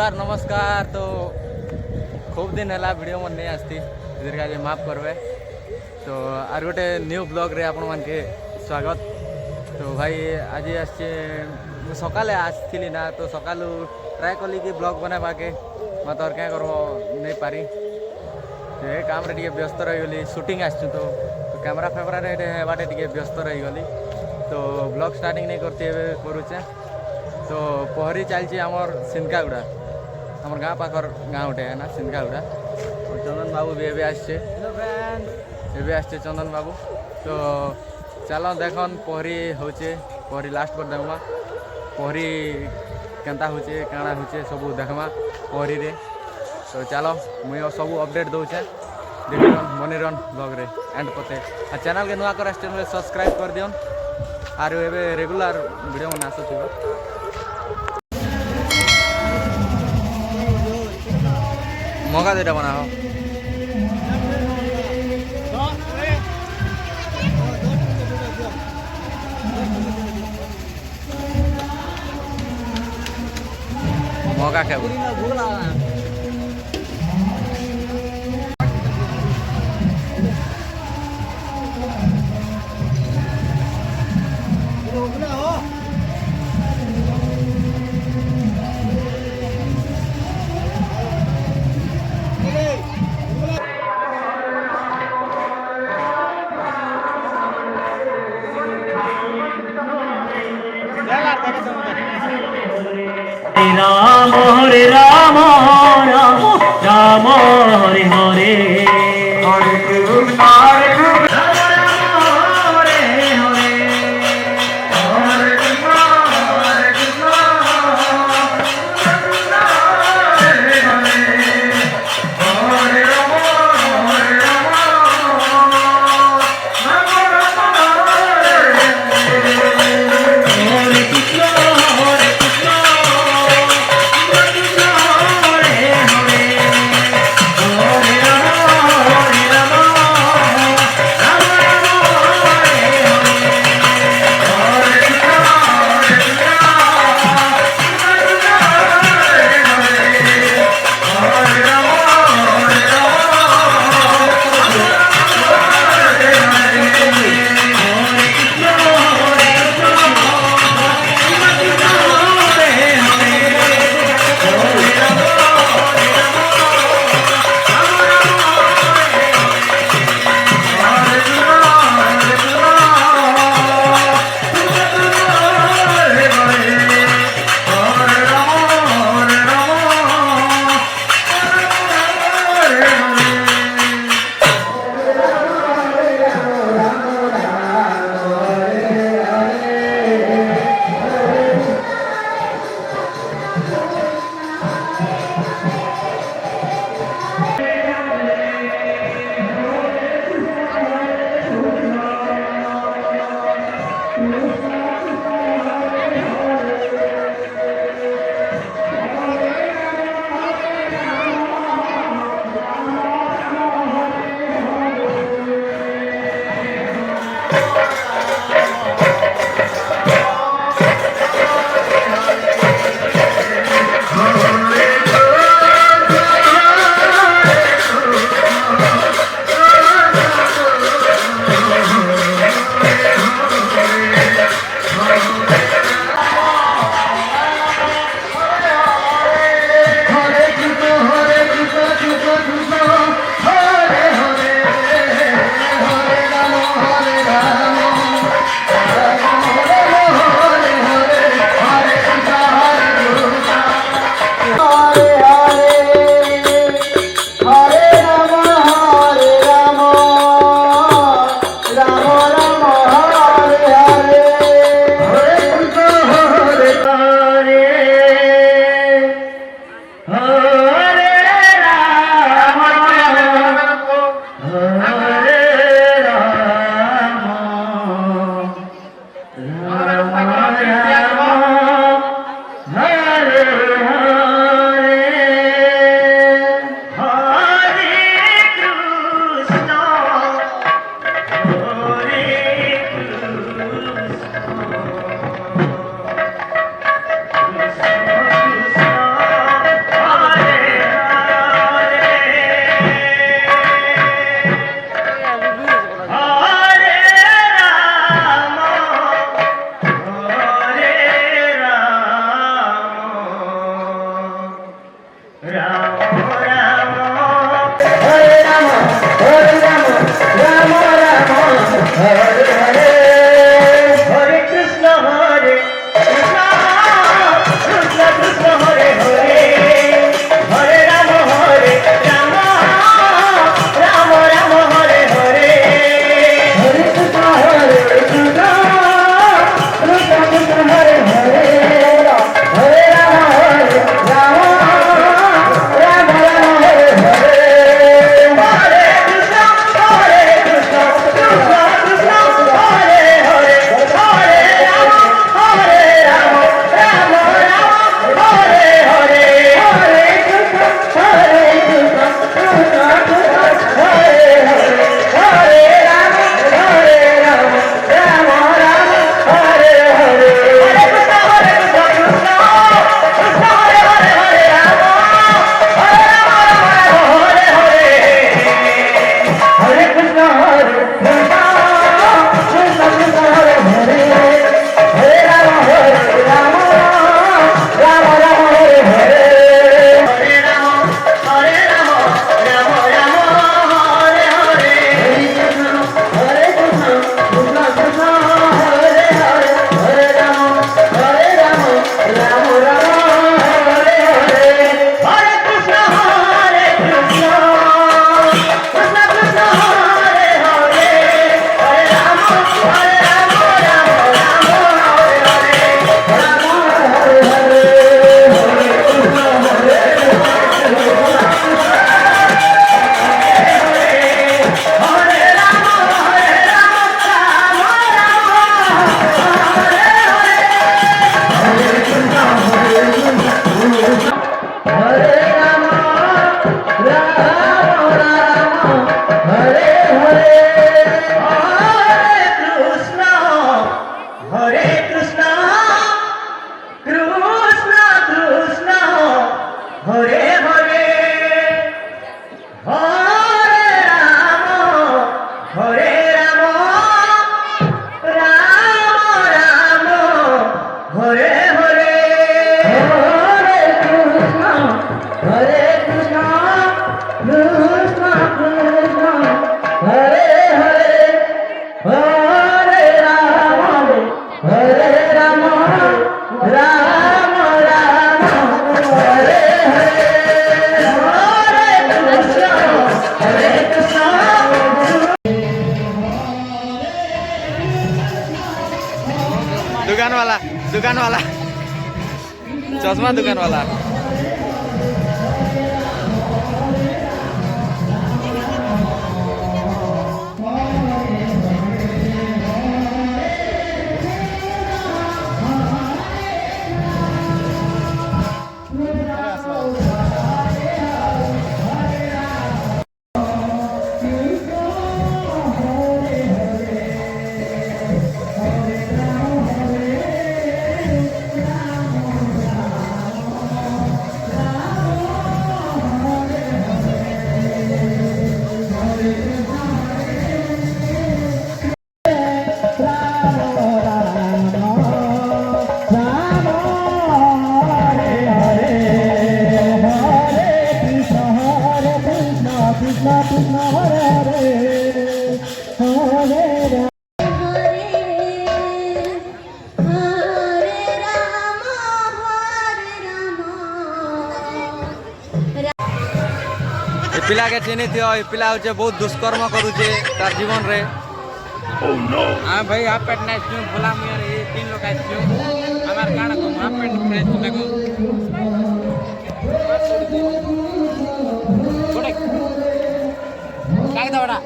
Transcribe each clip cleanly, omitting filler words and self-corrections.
जुहार नमस्कार। तो खूब दिन है वीडियो मन नहीं आसती इधर का माफ करवे। तो आर गोटे न्यू ब्लॉग रे आपण मान के स्वागत। तो भाई आज आसचे सकाले आसली ना तो सकालू ट्राए कली कि ब्लॉग बनावा के मत और क्या करो नहीं पारी। तो ये काम रे टिके व्यस्त रही शूटिंग आसचु तो कैमरा फैमरा रे बाटे टिके व्यस्त रही गली तो ब्लॉग स्टार्टिंग नहीं करते करुचे। तो पहरी चलती आमर सिनकागुड़ा आमर गाँ पाखर गाँ गोटे है ना सिनकागुड़ा। और चंदन बाबू भी एवं आसचे आसचे चंदन बाबू। तो चलो देखन पहरी होचे पहरी लास्ट पर देखमा पहरी केंता होचे काଣା होचे सब देखमा पहरी रे। तो चलो मुझे सब अपडेट दूचे देखन मनीरन ब्लॉग रे एंड पते आ चैनल के नुआ कर चैनल सब्सक्राइब कर दियन आर एबे रेगुलर वीडियो मन आसुथिबो। मगा देटा बनाओ मगा खाबो राम हरे राम राम राम हरे हरे हरे कृष्ण दुकान वाला चश्मा दुकान वाला पिला के चिन्हित पिला हो बहुत दुष्कर्म करुचे तार जीवन रे हाँ भाई हाफ पैंट ना क्यों बोला यार ये 3 लोग क्यों हमार काना को हाफ पैंट फ्रेंड तुमको काय दवड़ा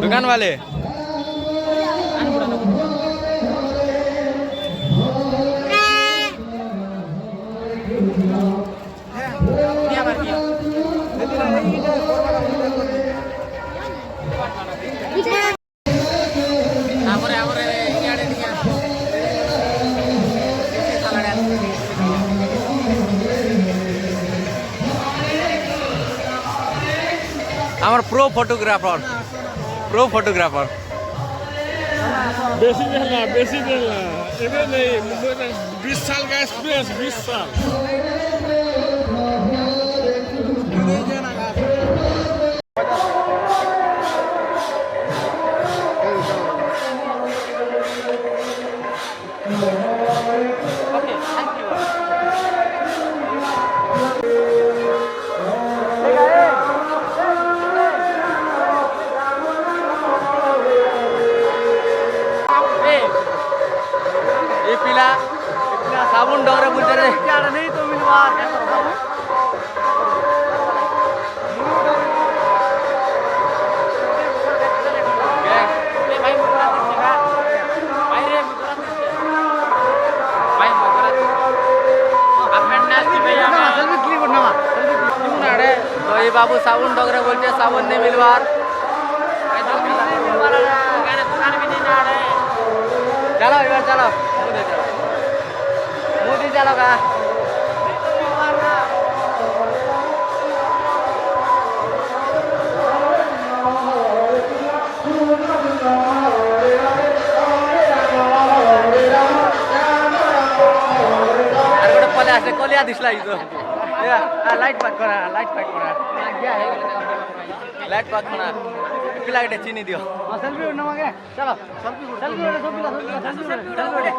दुकान वाले আমার प्रो फोटोग्राफर बेसी देला एबे नहीं 20 साल का एक्सपीरियंस 20 साल साबुन डोरे बोलते रे क्या नहीं तो मिलवा तो ये बाबू साबुन डोगरे बोलते साबुन नहीं मिलवार चलो इधर चलो मोदी चलो का कलिया दिसला इथं लाईट पाक करा लाईट पाक करा पिला के चीनी दियो सेल्फी उठना मांगे चलो सेल्फी Hare